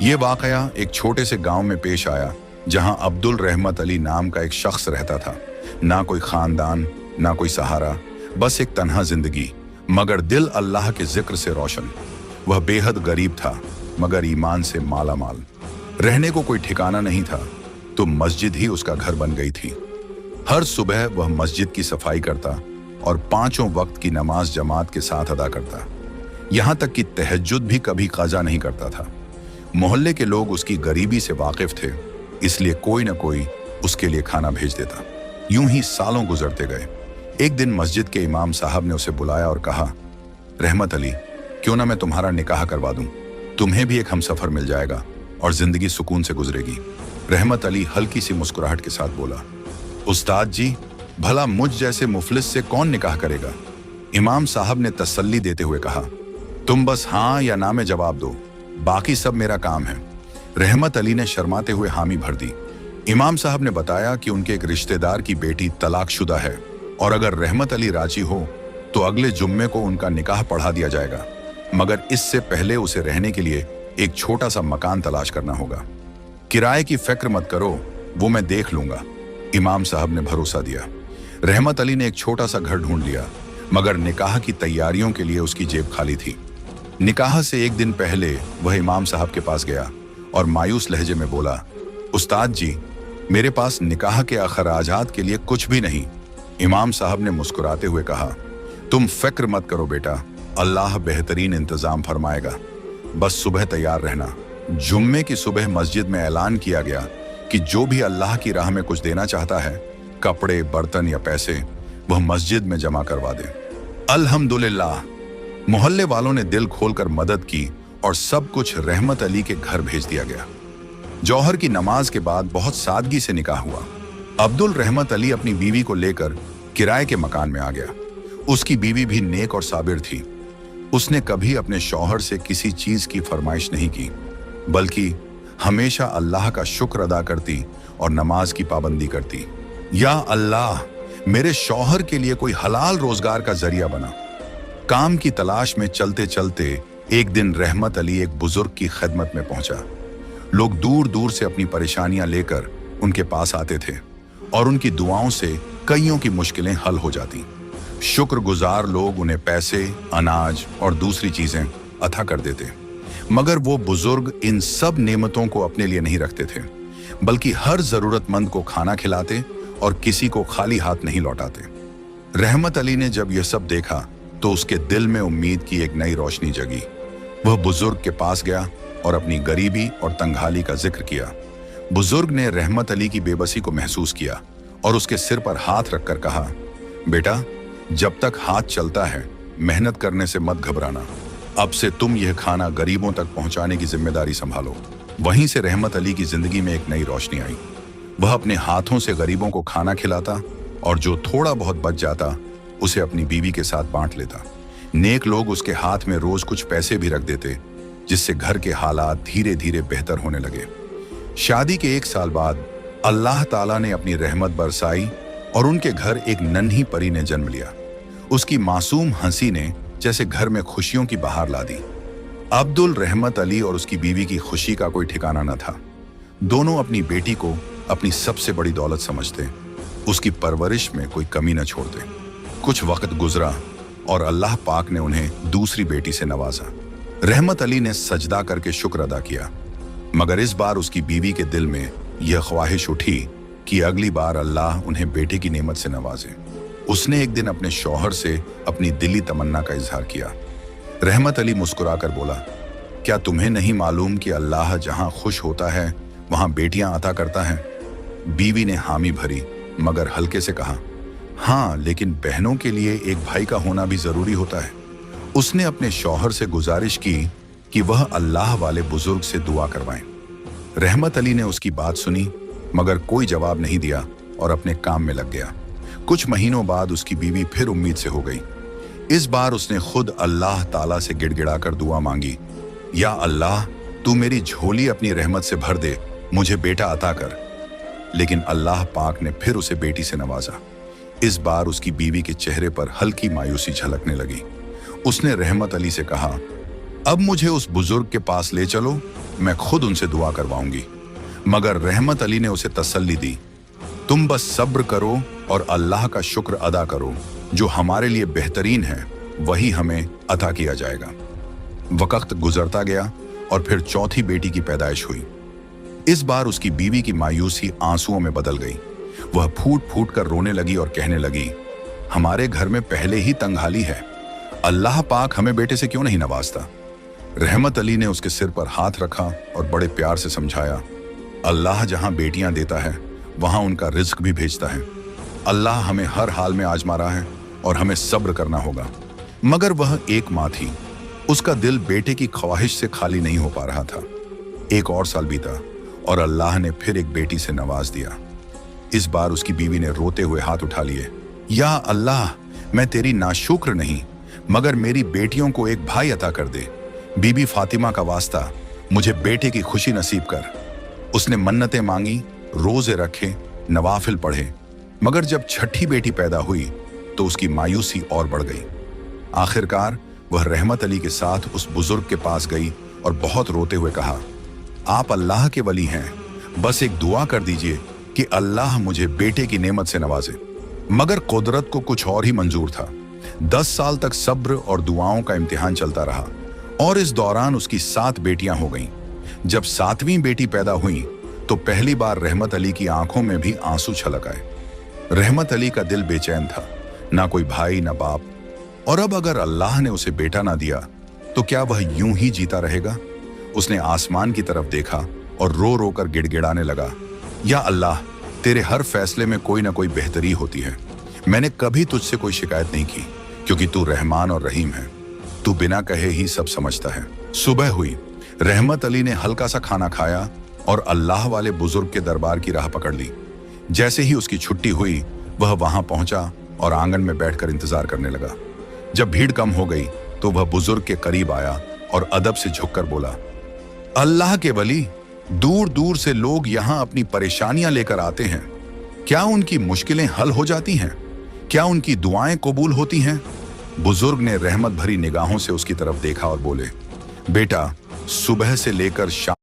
ये वाकया एक छोटे से गांव में पेश आया जहां अब्दुल रहमत अली नाम का एक शख्स रहता था। ना कोई खानदान, ना कोई सहारा, बस एक तन्हा जिंदगी, मगर दिल अल्लाह के जिक्र से रोशन। वह बेहद गरीब था मगर ईमान से माला माल। रहने को कोई ठिकाना नहीं था तो मस्जिद ही उसका घर बन गई थी। हर सुबह वह मस्जिद की सफाई करता और पांचों वक्त की नमाज जमात के साथ अदा करता। यहाँ तक कि तहज्जुद भी कभी कज़ा नहीं करता था। मोहल्ले के लोग उसकी गरीबी से वाकिफ थे, इसलिए कोई न कोई उसके लिए खाना भेज देता। यूं ही सालों गुजरते गए। एक दिन मस्जिद के इमाम साहब ने उसे बुलाया और कहा, रहमत अली, क्यों ना मैं तुम्हारा निकाह करवा दूं? तुम्हें भी एक हमसफर मिल जाएगा और जिंदगी सुकून से गुजरेगी। रहमत अली हल्की सी मुस्कुराहट के साथ बोला, उस्ताद जी, भला मुझ जैसे मुफलिस से कौन निकाह करेगा? इमाम साहब ने तसल्ली देते हुए कहा, तुम बस हाँ या ना में जवाब दो, बाकी सब मेरा काम है। रहमत अली ने शर्माते हुए हामी भर दी। इमाम साहब ने बताया कि उनके एक रिश्तेदार की बेटी तलाकशुदा है और अगर रहमत अली राजी हो तो अगले जुम्मे को उनका निकाह पढ़ा दिया जाएगा, मगर इससे पहले उसे रहने के लिए एक छोटा सा मकान तलाश करना होगा। किराए की फिक्र मत करो, वो मैं देख लूंगा। इमाम साहब ने भरोसा दिया। रहमत अली ने एक छोटा सा घर ढूंढ लिया, मगर निकाह की तैयारियों के लिए उसकी जेब खाली थी। निकाह से एक दिन पहले वह इमाम साहब के पास गया और मायूस लहजे में बोला, उस्ताद जी, मेरे पास निकाह के अखराजात के लिए कुछ भी नहीं। इमाम साहब ने मुस्कुराते हुए कहा, तुम फिक्र मत करो बेटा, अल्लाह बेहतरीन इंतजाम फरमाएगा। बस सुबह तैयार रहना। जुम्मे की सुबह मस्जिद में ऐलान किया गया कि जो भी अल्लाह की राह में कुछ देना चाहता है, कपड़े, बर्तन या पैसे, वह मस्जिद में जमा करवा दे। अल्हम्दुलिल्लाह, मोहल्ले वालों ने दिल खोलकर मदद की और सब कुछ रहमत अली के घर भेज दिया गया। जौहर की नमाज के बाद बहुत सादगी से निकाह हुआ। अब्दुल रहमत अली अपनी बीवी को लेकर किराए के मकान में आ गया। उसकी बीवी भी नेक और साबिर थी। उसने कभी अपने शौहर से किसी चीज की फरमाइश नहीं की, बल्कि हमेशा अल्लाह का शुक्र अदा करती और नमाज की पाबंदी करती। या अल्लाह, मेरे शौहर के लिए कोई हलाल रोजगार का जरिया बना। काम की तलाश में चलते चलते एक दिन रहमत अली एक बुजुर्ग की खिदमत में पहुंचा। लोग दूर दूर से अपनी परेशानियां लेकर उनके पास आते थे और उनकी दुआओं से कईयों की मुश्किलें हल हो जाती। शुक्रगुजार लोग उन्हें पैसे, अनाज और दूसरी चीजें अता कर देते, मगर वो बुजुर्ग इन सब नेमतों को अपने लिए नहीं रखते थे, बल्कि हर जरूरतमंद को खाना खिलाते और किसी को खाली हाथ नहीं लौटाते। रहमत अली ने जब यह सब देखा तो उसके दिल में उम्मीद की एक नई रोशनी जगी। वह बुजुर्ग के पास गया और अपनी गरीबी और तंगहाली का जिक्र किया। बुजुर्ग ने रहमत अली की बेबसी को महसूस किया और उसके सिर पर हाथ रखकर कहा, बेटा, जब तक हाथ चलता है मेहनत करने से मत घबराना। अब से तुम यह खाना गरीबों तक पहुंचाने की जिम्मेदारी संभालो। वहीं से रहमत अली की जिंदगी में एक नई रोशनी आई। वह अपने हाथों से गरीबों को खाना खिलाता और जो थोड़ा बहुत बच जाता उसे अपनी बीवी के साथ बांट लेता। नेक लोग उसके हाथ में रोज कुछ पैसे भी रख देते, जिससे घर के हालात धीरे धीरे बेहतर होने लगे। शादी के 1 साल बाद अल्लाह ताला ने अपनी रहमत बरसाई और उनके घर एक नन्ही परी ने जन्म लिया। उसकी मासूम हंसी ने जैसे घर में खुशियों की बहार ला दी। अब्दुल रहमत अली और उसकी बीवी की खुशी का कोई ठिकाना न था। दोनों अपनी बेटी को अपनी सबसे बड़ी दौलत समझते, उसकी परवरिश में कोई कमी न छोड़ते। कुछ वक्त गुजरा और अल्लाह पाक ने उन्हें दूसरी बेटी से नवाजा। रहमत अली ने सजदा करके शुक्र अदा किया, मगर इस बार उसकी बीवी के दिल में यह ख्वाहिश उठी कि अगली बार अल्लाह उन्हें बेटे की नेमत से नवाजे। उसने एक दिन अपने शौहर से अपनी दिली तमन्ना का इजहार किया। रहमत अली मुस्कुराकर बोला, क्या तुम्हें नहीं मालूम कि अल्लाह जहां खुश होता है वहां बेटियां अता करता है? बीवी ने हामी भरी मगर हल्के से कहा, हाँ, लेकिन बहनों के लिए एक भाई का होना भी जरूरी होता है। उसने अपने शौहर से गुजारिश की कि वह अल्लाह वाले बुजुर्ग से दुआ करवाएं। रहमत अली ने उसकी बात सुनी मगर कोई जवाब नहीं दिया और अपने काम में लग गया। कुछ महीनों बाद उसकी बीवी फिर उम्मीद से हो गई। इस बार उसने खुद अल्लाह ताला से गिड़गिड़ाकर दुआ मांगी, या अल्लाह, तू मेरी झोली अपनी रहमत से भर दे, मुझे बेटा अता कर। लेकिन अल्लाह पाक ने फिर उसे बेटी से नवाजा। इस बार उसकी बीवी के चेहरे पर हल्की मायूसी झलकने लगी। उसने रहमत अली से कहा, अब मुझे उस बुजुर्ग के पास ले चलो, मैं खुद उनसे दुआ करवाऊंगी। मगर रहमत अली ने उसे तसल्ली दी, तुम बस सब्र करो और अल्लाह का शुक्र अदा करो, जो हमारे लिए बेहतरीन है वही हमें अता किया जाएगा। वक्त गुजरता गया और फिर चौथी बेटी की पैदाइश हुई। इस बार उसकी बीवी की मायूसी आंसुओं में बदल गई। वह फूट फूट कर रोने लगी और कहने लगी, हमारे घर में पहले ही तंगहाली है, अल्लाह पाक हमें बेटे से क्यों नहीं नवाजता। रहमत अली ने उसके सिर पर हाथ रखा और बड़े प्यार से समझाया, अल्लाह जहां बेटियां देता है वहां उनका रिज्क भी भेजता है। अल्लाह हमें हर हाल में आजमा रहा है और हमें सब्र करना होगा। मगर वह एक माँ थी, उसका दिल बेटे की ख्वाहिश से खाली नहीं हो पा रहा था। एक और साल बीता और अल्लाह ने फिर एक बेटी से नवाज दिया। इस बार उसकी बीवी ने रोते हुए हाथ उठा लिए, या अल्लाह, मैं तेरी नाशुक्र नहीं, मगर मेरी बेटियों को एक भाई अता कर दे। बीबी फातिमा का वास्ता, मुझे बेटे की खुशी नसीब कर। उसने मन्नतें मांगी, रोजे रखे, नवाफिल पढ़े, मगर जब छठी बेटी पैदा हुई तो उसकी मायूसी और बढ़ गई। आखिरकार वह रहमत अली के साथ उस बुजुर्ग के पास गई और बहुत रोते हुए कहा, आप अल्लाह के वली हैं, बस एक दुआ कर दीजिए कि अल्लाह मुझे बेटे की नेमत से नवाजे। मगर कुदरत को कुछ और ही मंजूर था। 10 साल तक सब्र और दुआओं का इम्तिहान चलता रहा और इस दौरान उसकी 7 बेटियां हो गईं। जब 7वीं बेटी पैदा हुई तो पहली बार रहमत अली की आंखों में भी आंसू छलक आए। रहमत अली का दिल बेचैन था, ना कोई भाई ना बाप, और अब अगर अल्लाह ने उसे बेटा ना दिया तो क्या वह यूं ही जीता रहेगा। उसने आसमान की तरफ देखा और रो रो कर गिड़गिड़ाने लगा, या अल्लाह, तेरे हर फैसले में कोई ना कोई बेहतरी होती है। मैंने कभी तुझसे कोई शिकायत नहीं की, क्योंकि तू रहमान और रहीम है। तू बिना कहे ही सब समझता है। सुबह हुई, रहमत अली ने हल्का सा खाना खाया और अल्लाह वाले बुजुर्ग के दरबार की राह पकड़ ली। जैसे ही उसकी छुट्टी हुई वह वहां पहुंचा और आंगन में बैठकर इंतजार करने लगा। जब भीड़ कम हो गई तो वह बुजुर्ग के करीब आया और अदब से झुककर बोला, अल्लाह के वली, दूर दूर से लोग यहाँ अपनी परेशानियां लेकर आते हैं, क्या उनकी मुश्किलें हल हो जाती हैं? क्या उनकी दुआएं कबूल होती हैं? बुजुर्ग ने रहमत भरी निगाहों से उसकी तरफ देखा और बोले, बेटा, सुबह से लेकर शाम